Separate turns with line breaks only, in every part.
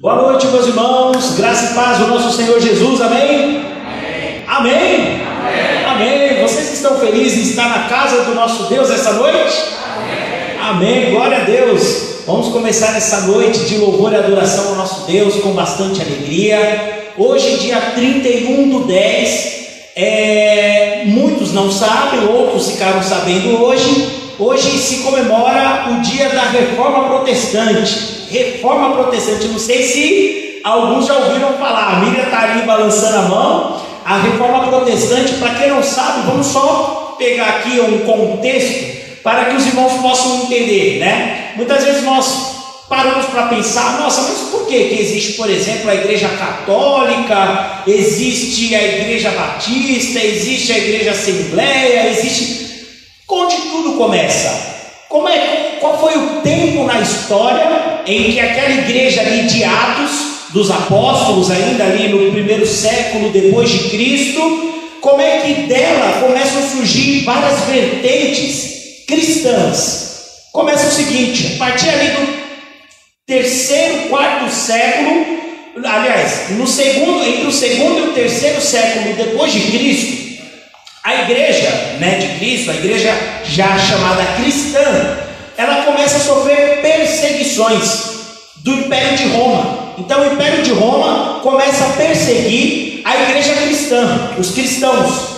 Boa noite, meus irmãos, graça e paz do nosso Senhor Jesus, amém? Amém? Amém? Amém. Amém. Vocês estão felizes em estar na casa do nosso Deus essa noite? Amém. Amém, glória a Deus. Vamos começar essa noite de louvor e adoração ao nosso Deus com bastante alegria. Hoje, dia 31/10, muitos não sabem, outros ficaram sabendo hoje. Hoje se comemora o dia da Reforma Protestante. Reforma Protestante, não sei se alguns já ouviram falar. A Miriam está ali balançando a mão. A Reforma Protestante, para quem não sabe, vamos só pegar aqui um contexto para que os irmãos possam entender, né? Muitas vezes nós paramos para pensar, nossa, mas por que existe, por exemplo, a Igreja Católica, existe a Igreja Batista, existe a Igreja Assembleia, existe... Onde tudo começa? Qual foi o tempo na história em que aquela igreja ali de Atos, dos apóstolos, ainda ali no primeiro século depois de Cristo, como é que dela começam a surgir várias vertentes cristãs? Começa o seguinte, a partir ali do terceiro, quarto século, aliás, entre o segundo e o terceiro século depois de Cristo, a igreja, de Cristo, a igreja já chamada cristã, ela começa a sofrer perseguições do Império de Roma. Então o Império de Roma começa a perseguir a igreja cristã, os cristãos.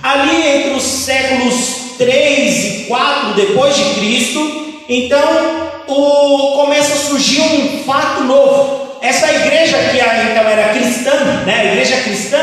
Ali entre os séculos 3 e 4 depois de Cristo, então começa a surgir um fato novo. Essa igreja que então era cristã, a igreja cristã,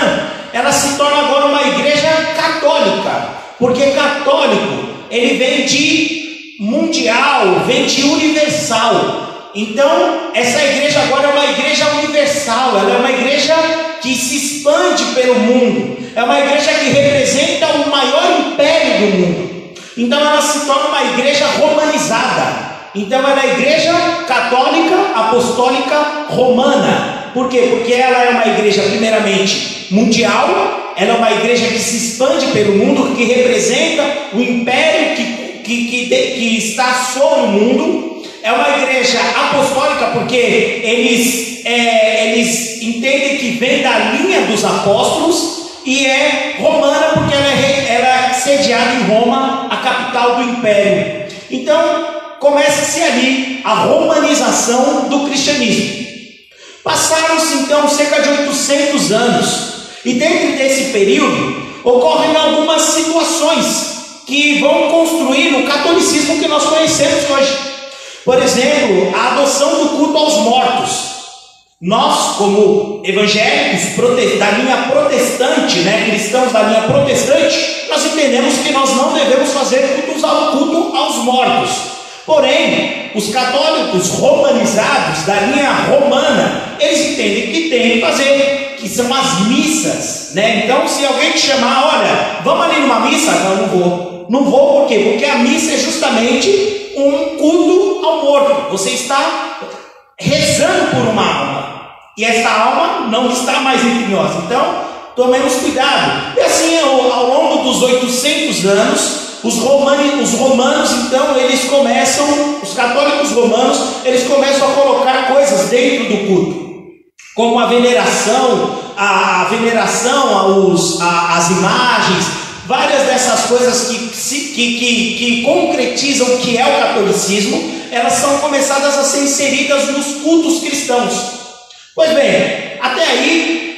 ela se torna agora uma igreja católica, porque católico, ele vem de mundial, vem de universal. Então, essa igreja agora é uma igreja universal, ela é uma igreja que se expande pelo mundo, é uma igreja que representa o maior império do mundo. Então, ela se torna uma igreja romanizada. Então, ela é a igreja católica, apostólica, romana. Por quê? Porque ela é uma igreja, primeiramente, mundial, ela é uma igreja que se expande pelo mundo, que representa o império que está sobre o mundo. É uma igreja apostólica, porque eles entendem que vem da linha dos apóstolos, e é romana, porque ela é sediada em Roma, a capital do império. Então, começa-se ali a romanização do cristianismo. Passaram-se então cerca de 800 anos, e dentro desse período ocorrem algumas situações que vão construir o catolicismo que nós conhecemos hoje. Por exemplo, a adoção do culto aos mortos. Nós, como evangélicos da linha protestante, cristãos da linha protestante, nós entendemos que nós não devemos fazer culto aos mortos. Porém, os católicos romanizados da linha romana, eles entendem que tem que fazer, que são as missas, Então, se alguém te chamar, olha, vamos ali numa missa? Não vou. Não vou por quê? Porque a missa é justamente um culto ao morto. Você está rezando por uma alma, e essa alma não está mais entre nós. Então, tomemos cuidado. E assim, ao longo dos 800 anos, os romanos, então, os católicos romanos, eles começam a colocar coisas dentro do culto, como a veneração às imagens, várias dessas coisas que concretizam o que é o catolicismo, elas são começadas a ser inseridas nos cultos cristãos. Pois bem, até aí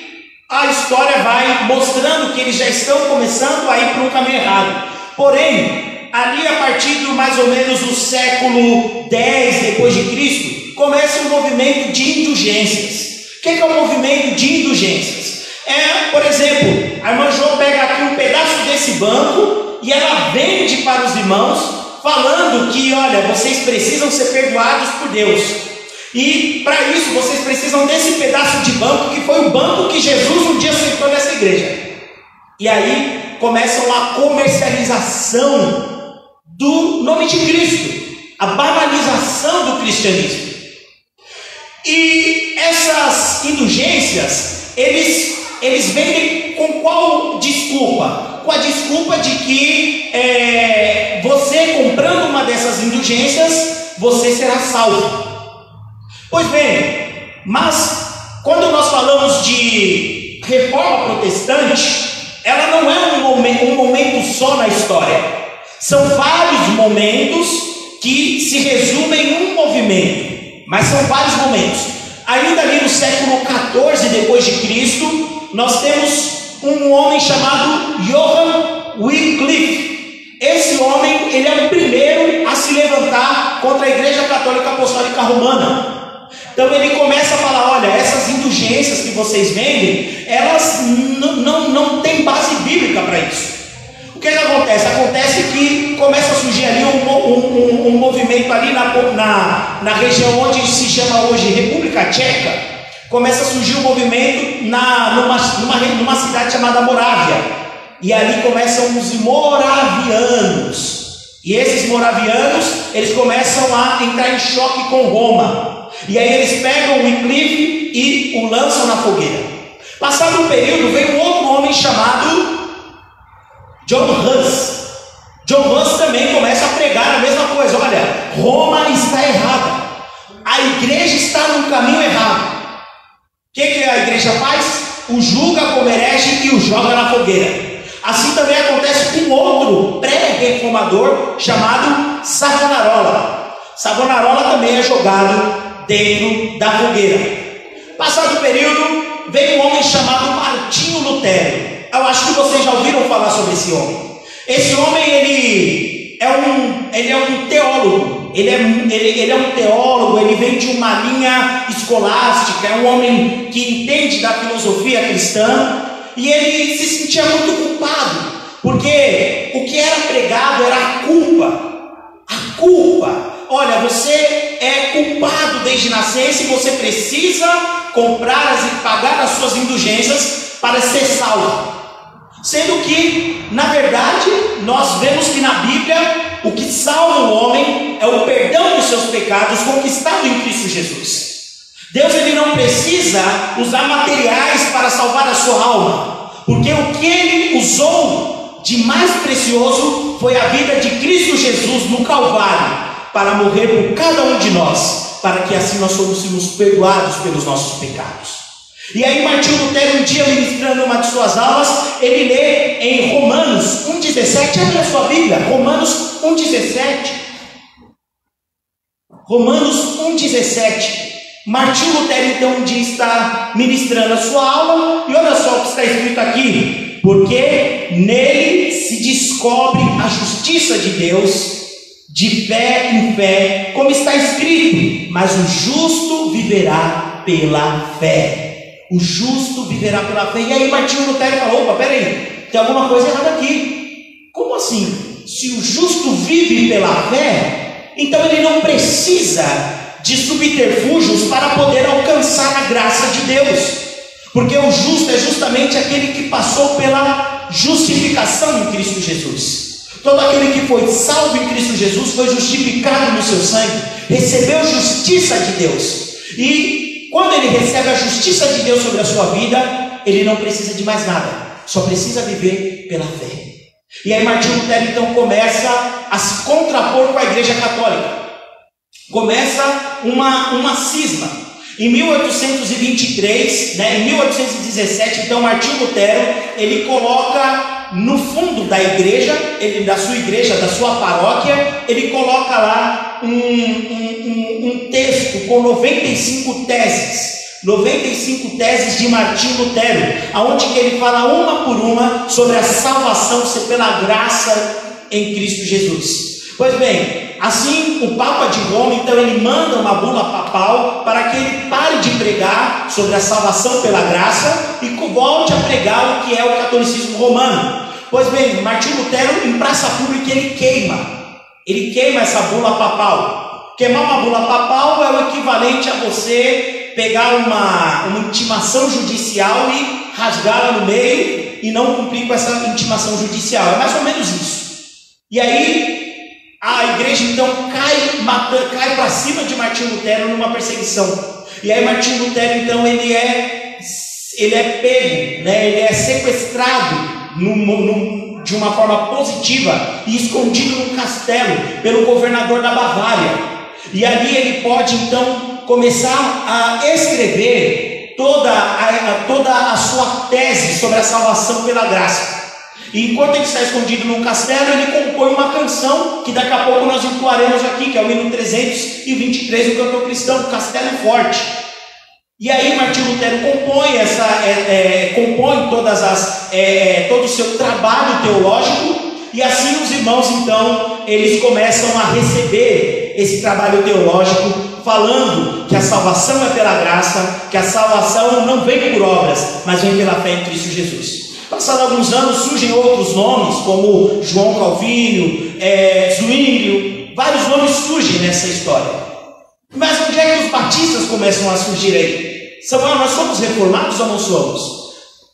a história vai mostrando que eles já estão começando a ir para um caminho errado. Porém, ali a partir do mais ou menos do século 10 depois de Cristo, começa um movimento de indulgências. O que é um movimento de indulgências? Por exemplo, a irmã Jo pega aqui um pedaço desse banco e ela vende para os irmãos, falando que, olha, vocês precisam ser perdoados por Deus. E para isso vocês precisam desse pedaço de banco, que foi o banco que Jesus um dia sentou nessa igreja. E aí começa a comercialização do nome de Cristo, a banalização do cristianismo. E essas indulgências, eles vendem com qual desculpa? Com a desculpa de que você comprando uma dessas indulgências, você será salvo. Pois bem, Mas quando nós falamos de reforma protestante, ela não é um momento só na história. São vários momentos que se resumem em um movimento, mas são vários momentos. Ainda ali no século XIV depois de Cristo, nós temos um homem chamado Johann Wycliffe. Esse homem, ele é o primeiro a se levantar contra a Igreja Católica Apostólica Romana. Então ele começa a falar: olha, essas indulgências que vocês vendem, elas não têm base bíblica para isso. O que acontece? Acontece que começa a surgir ali um movimento ali na região onde se chama hoje República Tcheca. Começa a surgir um movimento numa cidade chamada Morávia. E ali começam os moravianos. E esses moravianos, eles começam a entrar em choque com Roma. E aí eles pegam o Wycliffe e o lançam na fogueira. Passado um período, vem um outro homem chamado John Hus. John Hus também começa a pregar a mesma coisa. Olha, Roma está errada. A igreja está no caminho errado. O que a igreja faz? O julga como herege e o joga na fogueira. Assim também acontece com outro pré-reformador chamado Savonarola. Savonarola também é jogado dentro da fogueira. Passado o período, veio um homem chamado Martinho Lutero. Eu acho que vocês já ouviram falar sobre esse homem. Esse homem, ele é um teólogo. Ele é um teólogo, ele vem de uma linha escolástica, é um homem que entende da filosofia cristã. E ele se sentia muito culpado, porque o que era pregado era a culpa. A culpa. Olha, você é culpado desde nascença e você precisa comprar e pagar as suas indulgências para ser salvo. Sendo que, na verdade, nós vemos que na Bíblia o que salva o homem é o perdão dos seus pecados conquistado em Cristo Jesus. Deus, ele não precisa usar materiais para salvar a sua alma, porque o que ele usou de mais precioso foi a vida de Cristo Jesus no Calvário, para morrer por cada um de nós, para que assim nós fôssemos perdoados pelos nossos pecados. E aí Martinho Lutero, um dia ministrando uma de suas aulas, ele lê em Romanos 1,17, abre a sua Bíblia, Romanos 1,17. Romanos 1,17. Martinho Lutero então um dia está ministrando a sua aula, e olha só o que está escrito aqui: porque nele se descobre a justiça de Deus, de fé em fé, como está escrito, mas o justo viverá pela fé. O justo viverá pela fé. E aí Martinho Lutero falou: opa, peraí, tem alguma coisa errada aqui. Como assim? Se o justo vive pela fé, então ele não precisa de subterfúgios para poder alcançar a graça de Deus, porque o justo é justamente aquele que passou pela justificação em Cristo Jesus. Todo aquele que foi salvo em Cristo Jesus foi justificado no seu sangue, recebeu justiça de Deus. E quando ele recebe a justiça de Deus sobre a sua vida, ele não precisa de mais nada, só precisa viver pela fé. E aí Martinho Lutero então começa a se contrapor com a Igreja Católica. Começa uma cisma. Em 1823, em 1817, então Martinho Lutero, ele coloca no fundo da igreja, da sua igreja, da sua paróquia, ele coloca lá um texto com 95 teses. 95 teses de Martinho Lutero, aonde que ele fala uma por uma sobre a salvação ser pela graça em Cristo Jesus. Pois bem, assim o Papa de Roma, então ele manda uma bula papal para que ele pare de pregar sobre a salvação pela graça e volte a pregar o que é o catolicismo romano. Pois bem, Martinho Lutero, em praça pública, ele queima essa bula papal. Queimar uma bula papal é o equivalente a você pegar uma intimação judicial e rasgá-la no meio e não cumprir com essa intimação judicial. É mais ou menos isso. E aí a igreja então cai para cima de Martinho Lutero numa perseguição. E aí Martinho Lutero então ele é pego, ele é sequestrado de uma forma positiva e escondido num castelo pelo governador da Bavária. E ali ele pode então começar a escrever toda a sua tese sobre a salvação pela graça. E enquanto ele está escondido num castelo, ele compõe uma canção que daqui a pouco nós entoaremos aqui, que é o hino 323 do cantor cristão, Castelo Forte. E aí Martinho Lutero compõe todo o seu trabalho teológico, e assim os irmãos então eles começam a receber esse trabalho teológico, falando que a salvação é pela graça, que a salvação não vem por obras, mas vem pela fé em Cristo Jesus. Passados alguns anos surgem outros nomes, como João Calvino, Zwinglio, vários nomes surgem nessa história. Mas onde é que os batistas começam a surgir aí? Samuel, nós somos reformados ou não somos?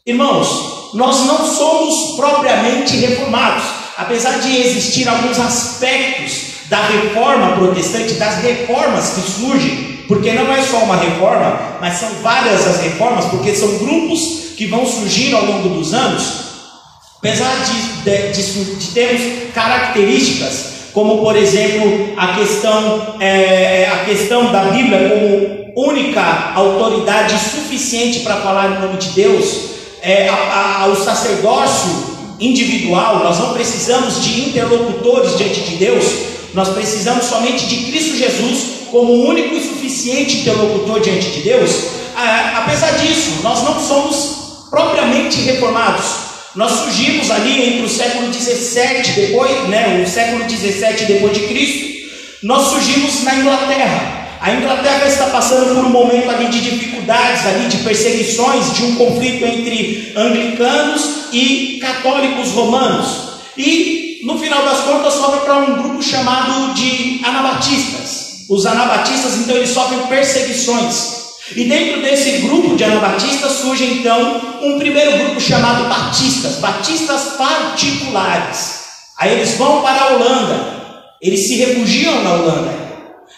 Irmãos, nós não somos propriamente reformados, apesar de existir alguns aspectos da reforma protestante, das reformas que surgem, porque não é só uma reforma, mas são várias as reformas, porque são grupos que vão surgindo ao longo dos anos, apesar de termos características, como por exemplo a questão da Bíblia como única autoridade suficiente para falar em nome de Deus, o sacerdócio individual, nós não precisamos de interlocutores diante de Deus, nós precisamos somente de Cristo Jesus como o único e suficiente interlocutor diante de Deus. Apesar disso, nós não somos propriamente reformados. Nós surgimos ali entre o século 17 o século 17 depois de Cristo. Nós surgimos na Inglaterra. A Inglaterra está passando por um momento ali de dificuldades, ali de perseguições, de um conflito entre anglicanos e católicos romanos. E no final das contas sofre para um grupo chamado de anabatistas. Os anabatistas então eles sofrem perseguições. E dentro desse grupo de anabatistas surge então um primeiro grupo chamado batistas particulares. Aí eles vão para a Holanda, eles se refugiam na Holanda.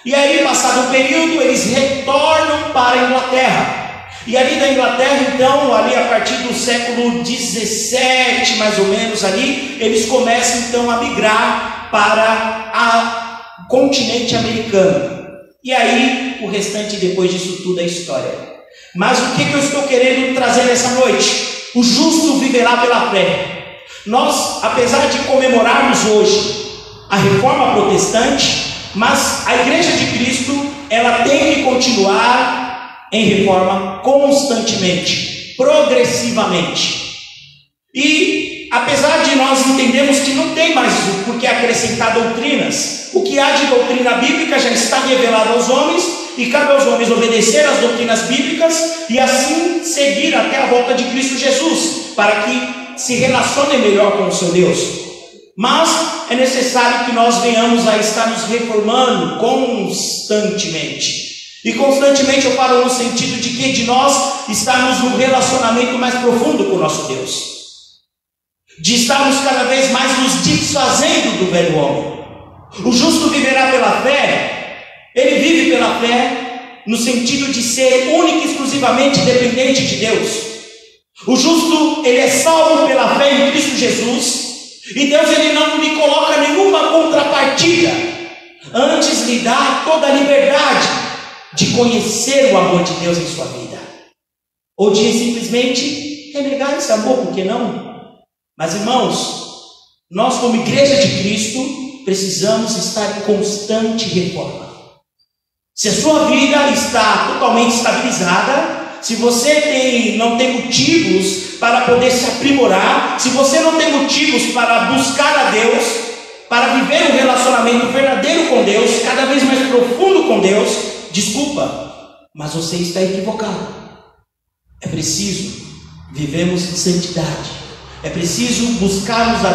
E aí, passado um período, eles retornam para a Inglaterra. E ali da Inglaterra, então, ali a partir do século 17, mais ou menos ali, eles começam então a migrar para o continente americano. E aí, o restante depois disso tudo é história. Mas o que eu estou querendo trazer nessa noite? O justo viverá pela fé. Nós, apesar de comemorarmos hoje a reforma protestante, mas a Igreja de Cristo, ela tem que continuar em reforma constantemente, progressivamente. E apesar de nós entendermos que não tem mais por que acrescentar doutrinas, o que há de doutrina bíblica já está revelado aos homens, e cabe aos homens obedecer às doutrinas bíblicas e assim seguir até a volta de Cristo Jesus, para que se relacionem melhor com o seu Deus. Mas é necessário que nós venhamos a estar nos reformando constantemente. E constantemente eu falo no sentido de que de nós estarmos num relacionamento mais profundo com o nosso Deus, de estarmos cada vez mais nos desfazendo do velho homem. O justo viverá pela fé. Ele vive pela fé no sentido de ser único e exclusivamente dependente de Deus. O justo, ele é salvo pela fé em Cristo Jesus. E Deus ele não lhe coloca nenhuma contrapartida, antes lhe dá toda a liberdade de conhecer o amor de Deus em sua vida, ou de simplesmente renegar esse amor, por que não? Mas irmãos, nós como Igreja de Cristo precisamos estar em constante reforma. Se a sua vida está totalmente estabilizada, se você não tem motivos para poder se aprimorar, se você não tem motivos para buscar a Deus, para viver um relacionamento verdadeiro com Deus, cada vez mais profundo com Deus, desculpa, mas você está equivocado. É preciso vivermos em santidade, é preciso buscarmos a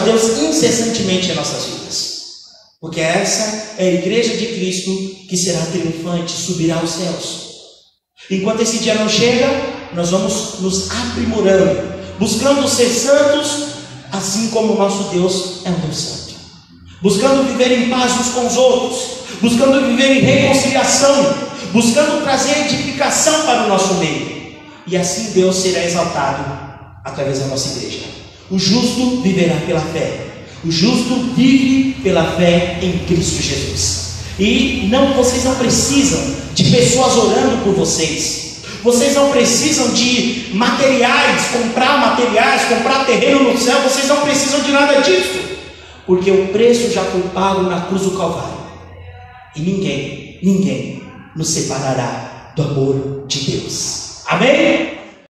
Deus incessantemente em nossas vidas, porque essa é a Igreja de Cristo que será triunfante, subirá aos céus. Enquanto esse dia não chega, nós vamos nos aprimorando, buscando ser santos, assim como o nosso Deus é um Deus santo, buscando viver em paz uns com os outros, buscando viver em reconciliação, buscando trazer edificação para o nosso meio, e assim Deus será exaltado através da nossa igreja. O justo viverá pela fé. O justo vive pela fé em Cristo Jesus. E vocês não precisam de pessoas orando por vocês. Vocês não precisam de materiais, comprar terreno no céu. Vocês não precisam de nada disso, porque o preço já foi pago na cruz do Calvário. E ninguém nos separará do amor de Deus. Amém?